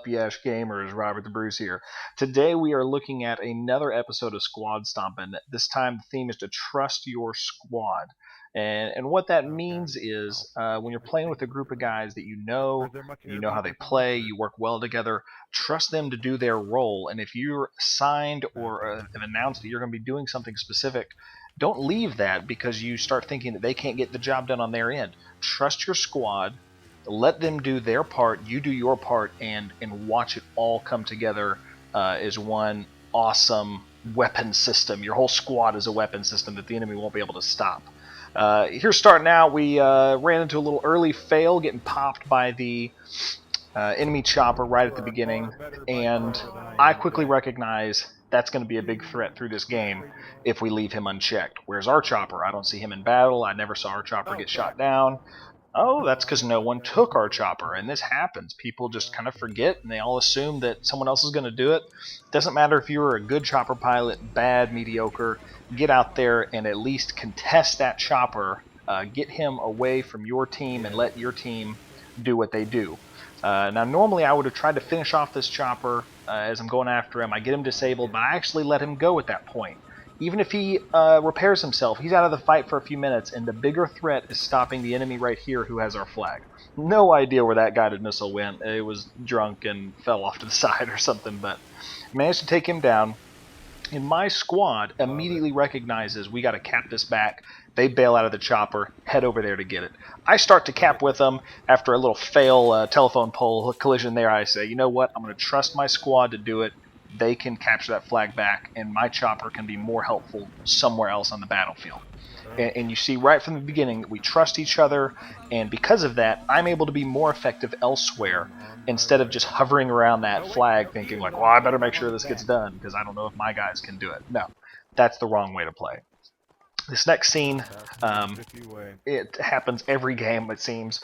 up, Yesh Gamers? Robert the Bruce here. Today we are looking at another episode of Squad Stompin. This time the theme is to trust your squad. And what that means is when you're playing with a group of guys that you know how they play, you work well together, trust them to do their role. And if you're assigned or have announced that you're going to be doing something specific, don't leave that because you start thinking that they can't get the job done on their end. Trust your squad. Let them do their part, you do your part, and watch it all come together as one awesome weapon system. Your whole squad is a weapon system that the enemy won't be able to stop. Here starting out, we ran into a little early fail, getting popped by the enemy chopper right at the beginning, and I quickly recognize that's going to be a big threat through this game if we leave him unchecked. Where's our chopper? I don't see him in battle. I never saw our chopper get shot down. Oh, that's because no one took our chopper, and this happens. People just kind of forget, and they all assume that someone else is going to do it. Doesn't matter if you were a good chopper pilot, bad, mediocre. Get out there and at least contest that chopper. Get him away from your team and let your team do what they do. Now, normally I would have tried to finish off this chopper as I'm going after him. I get him disabled, but I actually let him go at that point. Even if he repairs himself, he's out of the fight for a few minutes, and the bigger threat is stopping the enemy right here who has our flag. No idea where that guided missile went. It was drunk and fell off to the side or something, but managed to take him down. And my squad immediately recognizes we got to cap this back. They bail out of the chopper, head over there to get it. I start to cap with them. After a little fail telephone pole collision there, I say, you know what, I'm going to trust my squad to do it. They can capture that flag back, and my chopper can be more helpful somewhere else on the battlefield. And you see right from the beginning that we trust each other, and because of that, I'm able to be more effective elsewhere instead of just hovering around that flag thinking like, well, I better make sure this gets done because I don't know if my guys can do it. No, that's the wrong way to play. This next scene, it happens every game, it seems.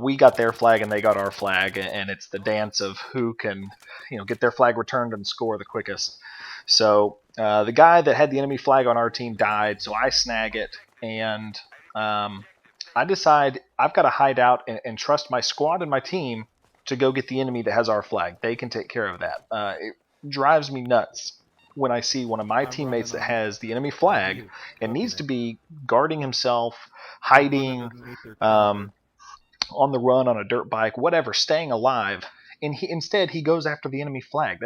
We got their flag and they got our flag, and it's the dance of who can, get their flag returned and score the quickest. So the guy that had the enemy flag on our team died, so I snag it, and I decide I've got to hide out and trust my squad and my team to go get the enemy that has our flag. They can take care of that. It drives me nuts when I see one of my teammates that has the enemy flag and needs to be guarding himself, hiding, on the run on a dirt bike, whatever, staying alive, and instead he goes after the enemy flag.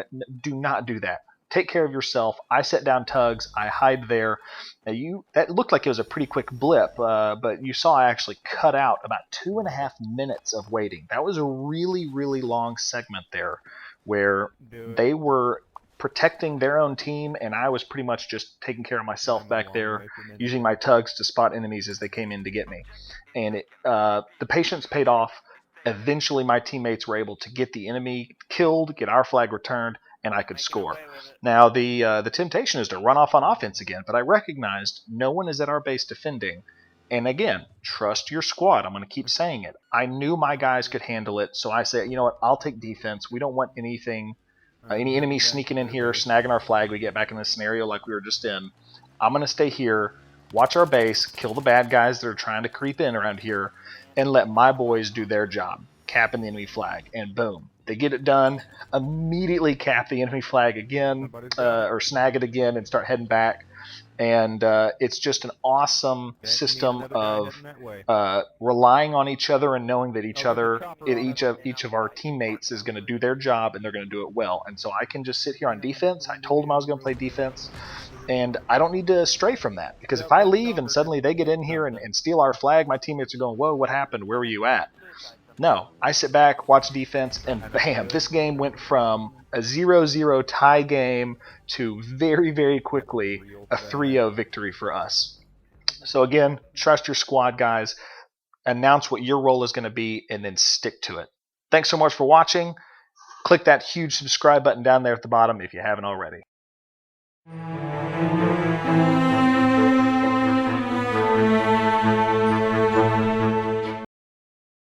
Do not do that. Take care of yourself. I set down tugs. I hide there. Now that looked like it was a pretty quick blip, but you saw I actually cut out about 2.5 minutes of waiting. That was a really, really long segment there where they were protecting their own team, and I was pretty much just taking care of myself back there, using my tugs to spot enemies as they came in to get me. And the patience paid off. Eventually, my teammates were able to get the enemy killed, get our flag returned, and I could score. Now, the temptation is to run off on offense again, but I recognized no one is at our base defending. And again, trust your squad. I'm going to keep saying it. I knew my guys could handle it, so I said, you know what, I'll take defense. We don't want anything, any enemies sneaking in here, snagging our flag. We get back in this scenario like we were just in. I'm going to stay here, watch our base, kill the bad guys that are trying to creep in around here, and let my boys do their job, capping the enemy flag. And boom, they get it done, immediately cap the enemy flag again, or snag it again and start heading back. And it's just an awesome system of relying on each other and knowing that each of our teammates is going to do their job and they're going to do it well. And so I can just sit here on defense. I told them I was going to play defense, and I don't need to stray from that, because if I leave and suddenly they get in here and steal our flag, my teammates are going, whoa, what happened? Where were you at? No, I sit back, watch defense, and bam, this game went from a 0-0 tie game to very, very quickly a 3-0 victory for us. So again, trust your squad, guys. Announce what your role is going to be, and then stick to it. Thanks so much for watching. Click that huge subscribe button down there at the bottom if you haven't already.